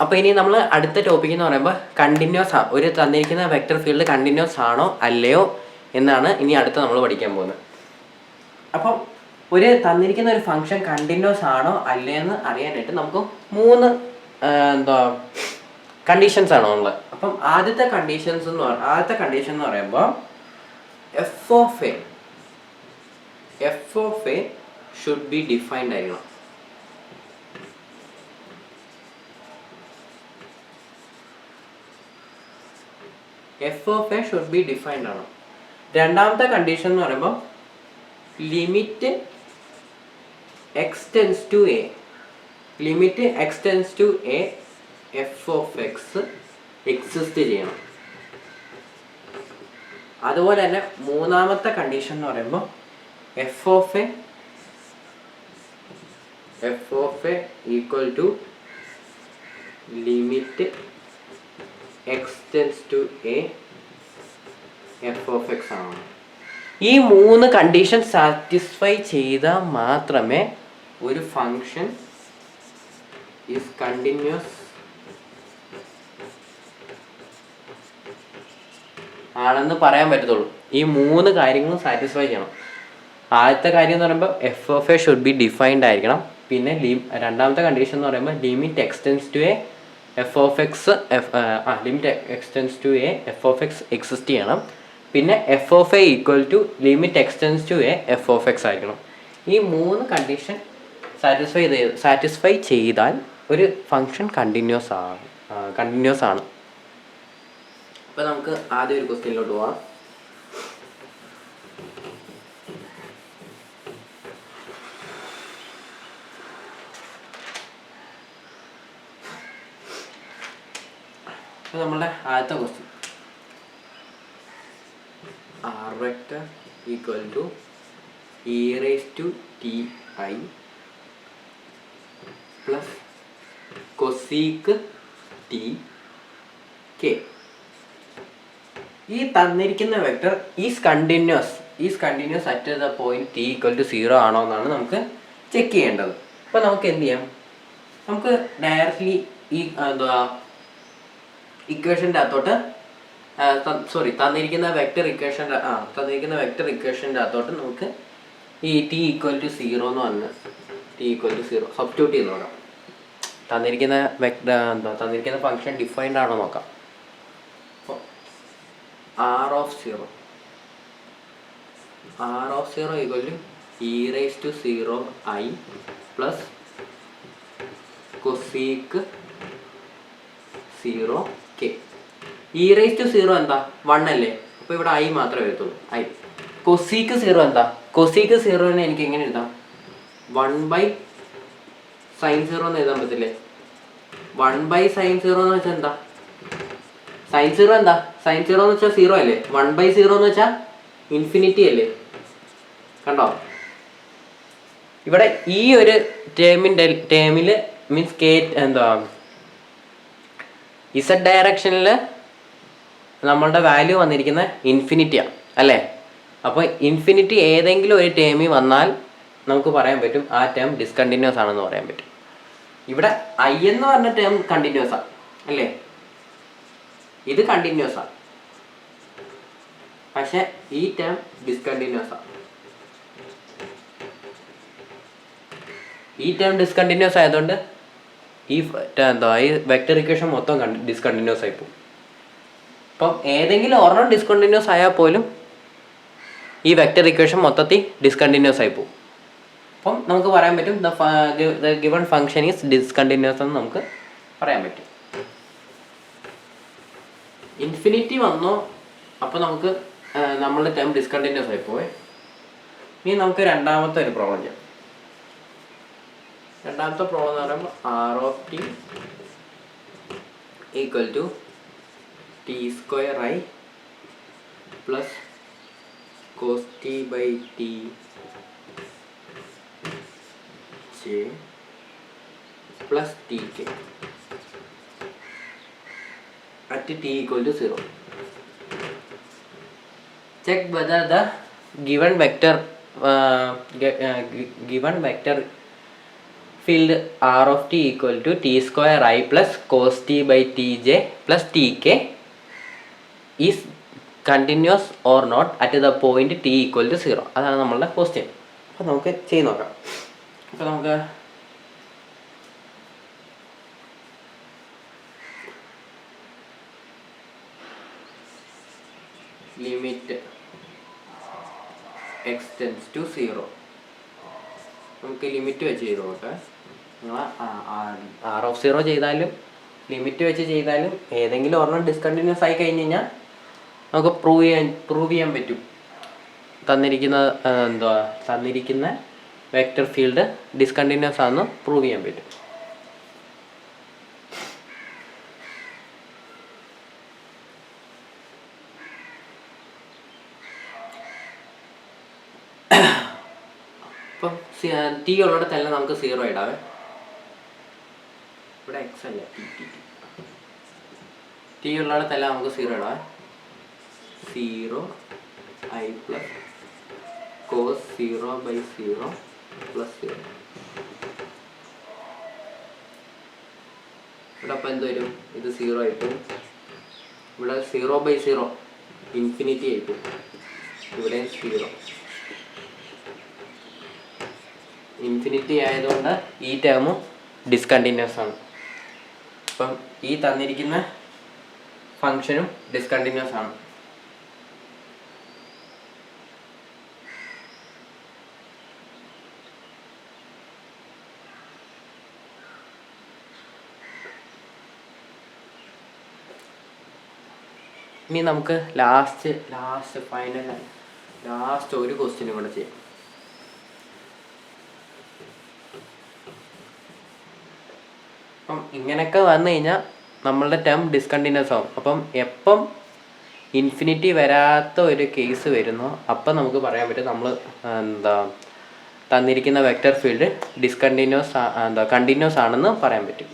അപ്പോൾ ഇനി നമ്മൾ അടുത്ത ടോപ്പിക് എന്ന് പറയുമ്പോൾ കണ്ടിന്യൂസ് ഒരു തന്നിരിക്കുന്ന വെക്റ്റർ ഫീൽഡ് കണ്ടിന്യൂസ് ആണോ അല്ലയോ എന്നാണ് ഇനി അടുത്ത് നമ്മൾ പഠിക്കാൻ പോകുന്നത്. അപ്പം ഒരു തന്നിരിക്കുന്ന ഒരു ഫംഗ്ഷൻ കണ്ടിന്യൂസ് ആണോ അല്ലയെന്ന് അറിയാനായിട്ട് നമുക്ക് 3 കണ്ടീഷൻസ് ആണോ ഉള്ളത്. അപ്പം ആദ്യത്തെ കണ്ടീഷൻ എന്ന് പറയുമ്പോൾ F of A should be defined ആയിരിക്കണം. F of A should be defined ആണ്. രണ്ടാമത്തെ കണ്ടീഷൻ എന്ന് പറയുമ്പോൾ limit X tends to A F of X exist ചെയ്യണം. അതുപോലെ തന്നെ മൂന്നാമത്തെ കണ്ടീഷൻ എന്ന് പറയുമ്പോൾ F of A equal to limit X tends to A F of X ആണ്. ഈ 3 കണ്ടീഷൻ സാറ്റിസ്ഫൈ ചെയ്താൽ മാത്രമേ ഒരു ഫംഗ്ഷൻ ഈസ് കണ്ടിന്യൂസ് ആണെന്ന് പറയാൻ പറ്റത്തുള്ളൂ. ഈ 3 കാര്യങ്ങളും സാറ്റിസ്ഫൈ ചെയ്യണം. ആദ്യത്തെ കാര്യം എന്ന് പറയുമ്പോൾ F of A should be defined ആയിരിക്കണം. പിന്നെ രണ്ടാമത്തെ കണ്ടീഷൻ എന്ന് പറയുമ്പോൾ limit x tends to A F of x limit x tends to A F of X exist ചെയ്യണം. പിന്നെ f of A equal to limit x tends to A F of x ആയിരിക്കണം. ഈ 3 condition satisfy ചെയ്താൽ ഒരു ഫംഗ്ഷൻ കണ്ടിന്യൂസ് ആണ്. അപ്പോൾ നമുക്ക് ആദ്യം ഒരു ക്വസ്റ്റ്യനിലോട്ട് പോവാം. അപ്പോൾ നമ്മളുടെ ആദ്യത്തെ question r vector equal to e raise to t i plus cosec t k. ഈ തന്നിരിക്കുന്ന vector is continuous at the point t equal to 0 ആണോ എന്നാണ് നമുക്ക് ചെക്ക് ചെയ്യേണ്ടത്. അപ്പോൾ നമുക്ക് എന്ത് ചെയ്യാം, നമുക്ക് ഡയറക്റ്റ്ലി ഈ ഇക്വേഷൻ്റെ അകത്തോട്ട് തന്നിരിക്കുന്ന വെക്റ്റർ ഇക്വേഷൻ്റെ അകത്തോട്ട് നമുക്ക് ഈ ടി ഈക്വൽ ടു 0 എന്ന് പറഞ്ഞ് ടി ഈക്വൽ ടു 0 സബ്സ്റ്റിറ്റ്യൂട്ട് ചെയ്ത് നോക്കാം. തന്നിരിക്കുന്ന ഫംഗ്ഷൻ ഡിഫൈൻഡ് ആണോ നോക്കാം. അപ്പോൾ r of 0 equal to e raise to 0 i plus cosec 0 k. E raise to 0 എന്താ 1 അല്ലേ, അപ്പോൾ ഇവിടെ ഐ മാത്രമേ വരത്തുള്ളൂ. ഐ കൊസീക്ക് 0 എന്താ, കൊസീക്ക് 0നെ എനിക്ക് എങ്ങനെ എഴുതാം, 1/sin 0 എന്ന് എഴുതാൻ പറ്റില്ലേ. 1/sin 0 എന്ന് വെച്ചാൽ എന്താ, sin 0 എന്താ, sin 0 എന്ന് വെച്ചാൽ 0 അല്ലേ, 1/0 എന്ന് വെച്ചാൽ ഇൻഫിനിറ്റി അല്ലേ. കണ്ടോ, ഇവിടെ ഈ ഒരു ടേമിൽ മീൻസ് കെ ഇസഡ് ഡയറക്ഷനിൽ നമ്മളുടെ വാല്യൂ വന്നിരിക്കുന്നത് ഇൻഫിനിറ്റിയാണ് അല്ലേ. അപ്പോൾ ഇൻഫിനിറ്റി ഏതെങ്കിലും ഒരു ടേമിൽ വന്നാൽ നമുക്ക് പറയാൻ പറ്റും ആ ടേം ഡിസ്കണ്ടിന്യൂസ് ആണെന്ന് പറയാൻ പറ്റും. ഇവിടെ ഐ എന്ന് പറഞ്ഞ ടേം കണ്ടിന്യൂസ് ആണ് അല്ലേ, ഇത് കണ്ടിന്യൂസ് ആണ്, പക്ഷെ ഈ ടേം ഡിസ്കണ്ടിന്യൂസ് ആണ്. ഈ ടേം ഡിസ്കണ്ടിന്യൂസ് ആയതുകൊണ്ട് ഈ വെക്റ്റർ ഇക്വേഷൻ മൊത്തം ഡിസ്കണ്ടിന്യൂസ് ആയി പോകും. അപ്പം ഏതെങ്കിലും ഒരെണ്ണം ഡിസ്കണ്ടിന്യൂസ് ആയാൽ പോലും ഈ വെക്റ്റർ ഇക്വേഷൻ മൊത്തത്തിൽ ഡിസ്കണ്ടിന്യൂസ് ആയി പോകും. അപ്പം നമുക്ക് പറയാൻ പറ്റും the given function is discontinuous എന്ന് നമുക്ക് പറയാൻ പറ്റും. ഇൻഫിനിറ്റി വന്നോ അപ്പോൾ നമുക്ക് നമ്മളുടെ ടേം ഡിസ്കണ്ടിന്യൂസ് ആയി പോവേ. ഇനി നമുക്ക് രണ്ടാമത്തെ ഒരു പ്രോബ്ലം ചെയ്യാം. രണ്ടാമത്തെ പ്രോബ്ലം എന്ന് പറയുമ്പോൾ r of t equal to T square I plus cos t by t j plus t k at t equal to 0. Check whether the given vector field r of t equal to T square I plus cos t by t j plus t k is continuous or not at the point t equal to 0. അതാണ് നമ്മളുടെ question. അപ്പോൾ നമുക്ക് ചെയ്ത് നോക്കാം. അപ്പോൾ നമുക്ക് limit x tends to 0 നമുക്ക് limit വെച്ച് ചെയ്ത് നോക്കാം. നിങ്ങൾ ആർ ഓഫ് 0 ചെയ്താലും ലിമിറ്റ് വെച്ച് ചെയ്താലും ഏതെങ്കിലും ഒരെണ്ണം ഡിസ്കണ്ടിന്യൂസ് ആയി കഴിഞ്ഞ് കഴിഞ്ഞാൽ നമുക്ക് പ്രൂവ് ചെയ്യാൻ പറ്റും. തന്നിരിക്കുന്ന വെക്റ്റർ ഫീൽഡ് ഡിസ്കണ്ടിന്യൂസ് ആണെന്ന് പ്രൂവ് ചെയ്യാൻ പറ്റും. അപ്പം ടി ഉള്ളിടത്തല്ല നമുക്ക് 0 ഇടാവേ. ഇവിടെ എക്സ് അല്ല, ടി ഉള്ളിടത്തല്ല നമുക്ക് 0 ഇടാവേ. 0 i plus cos 0 by 0 plus 0. ഇവിടെ അപ്പം എന്ത് വരും? ഇത് 0 ആയിട്ടു. ഇവിടെ 0 ബൈ 0 ഇൻഫിനിറ്റി ആയിട്ടു. ഇവിടെ 0 ഇൻഫിനിറ്റി ആയതുകൊണ്ട് ഈ ടേമും ഡിസ്കണ്ടിന്യൂസ് ആണ്. അപ്പം ഈ തന്നിരിക്കുന്ന ഫങ്ഷനും ഡിസ്കണ്ടിന്യൂസ് ആണ്. ഇനി നമുക്ക് ലാസ്റ്റ് ഒരു ക്വസ്റ്റ്യനും കൂടെ ചെയ്യാം. അപ്പം ഇങ്ങനെയൊക്കെ വന്നു കഴിഞ്ഞാൽ നമ്മളുടെ ടേം ഡിസ്കണ്ടിന്യൂസ് ആവും. അപ്പം എപ്പം ഇൻഫിനിറ്റി വരാത്ത ഒരു കേസ് വരുന്നോ അപ്പം നമുക്ക് പറയാൻ പറ്റും നമ്മൾ തന്നിരിക്കുന്ന വെക്റ്റർ ഫീൽഡ് കണ്ടിന്യൂസ് ആണെന്ന് പറയാൻ പറ്റും.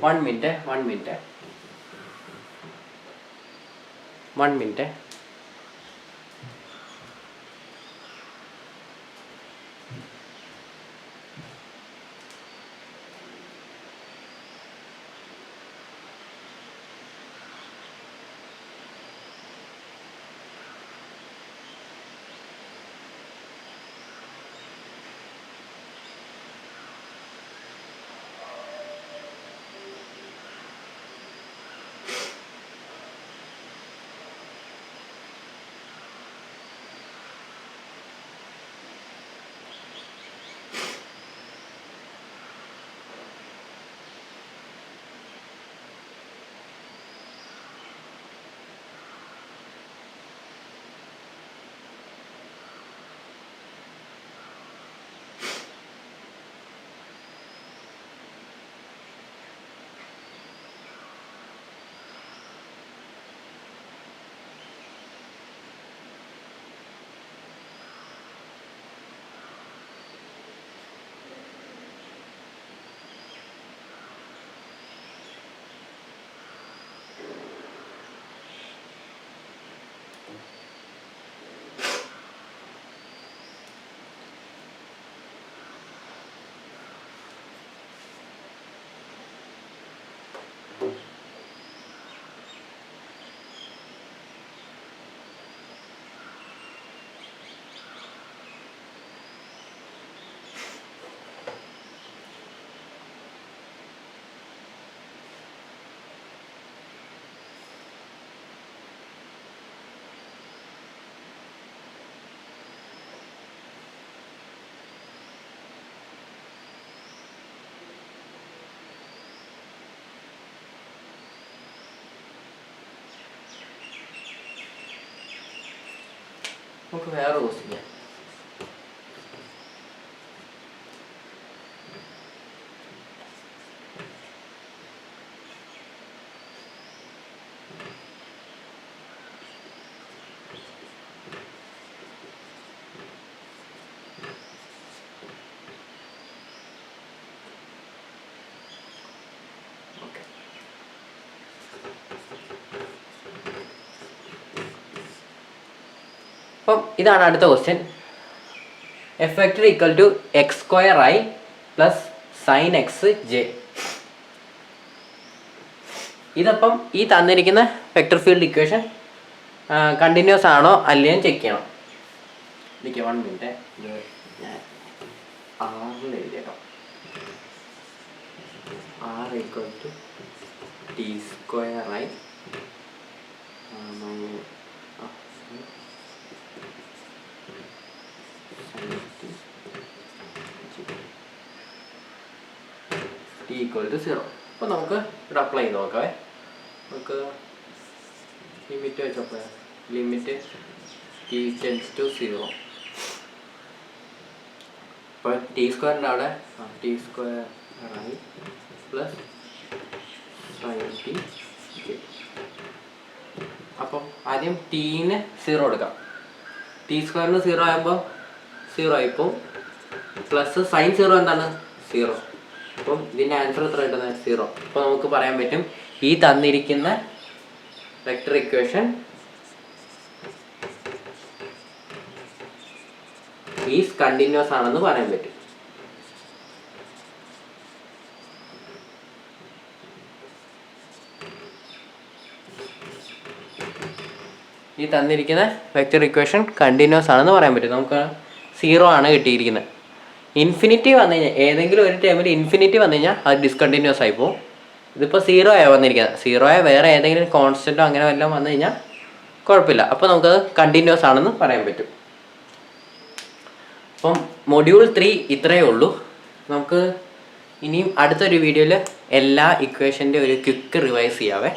One minute. നമുക്ക് വേറെ ക്വസ്റ്റ്യൻ ചെയ്യാം. അപ്പം ഇതാണ് അടുത്ത question. F vector equal to X square I plus sine X J. ഇതപ്പം ഈ തന്നിരിക്കുന്ന വെക്ടർ ഫീൽഡ് ഇക്വേഷൻ കണ്ടിന്യൂസ് ആണോ അല്ലയോ ചെക്ക് ചെയ്യണം. എനിക്ക് 1 മിനിറ്റ് ഞാൻ ആറിൽ എഴുതിയേക്കാം. R equal to T square I T equal to 0. അപ്പോൾ നമുക്ക് ഇവിടെ അപ്ലൈ ചെയ്ത് നോക്കാവേ. നമുക്ക് ലിമിറ്റ് വെച്ചപ്പോൾ ലിമിറ്റ് ടി ടെൻസ് ടു 0. അപ്പോൾ ടി സ്ക്വയറിൻ്റെ അവിടെ T square I plus sine t J. അപ്പം ആദ്യം ടീന് 0 എടുക്കാം. ടി സ്ക്വയറിന് 0 ആകുമ്പോൾ 0 ആയിപ്പോൾ പ്ലസ് സൈൻ 0 എന്താണ് 0. അപ്പം ഇതിൻ്റെ ആൻസർ എത്ര കിട്ടുന്നത് 0. അപ്പോൾ നമുക്ക് പറയാൻ പറ്റും ഈ തന്നിരിക്കുന്ന വെക്ടർ ഇക്വേഷൻ ഈസ് കണ്ടിന്യൂസ് ആണെന്ന് പറയാൻ പറ്റും. ഈ തന്നിരിക്കുന്ന വെക്ടർ ഇക്വേഷൻ കണ്ടിന്യൂസ് ആണെന്ന് പറയാൻ പറ്റും. നമുക്ക് 0 ആണ് കിട്ടിയിരിക്കുന്നത്. ഇൻഫിനിറ്റി വന്നു കഴിഞ്ഞാൽ ഏതെങ്കിലും ഒരു ടൈമിൽ ഇൻഫിനിറ്റി വന്നു കഴിഞ്ഞാൽ അത് ഡിസ്കണ്ടിന്യൂസ് ആയി പോകും. ഇതിപ്പോൾ 0 ആയോ വന്നിരിക്കുന്നത്. 0 ആയ വേറെ ഏതെങ്കിലും കോൺസ്റ്റൻറ്റോ അങ്ങനെ വല്ലതും വന്നു കഴിഞ്ഞാൽ കുഴപ്പമില്ല. അപ്പോൾ നമുക്കത് കണ്ടിന്യൂസ് ആണെന്ന് പറയാൻ പറ്റും. അപ്പം മൊഡ്യൂൾ 3 ഇത്രയേ ഉള്ളൂ. നമുക്ക് ഇനിയും അടുത്തൊരു വീഡിയോയിൽ എല്ലാ ഇക്വേഷൻ്റെ ഒരു ക്വിക്ക് റിവൈസ് ചെയ്യാവേ.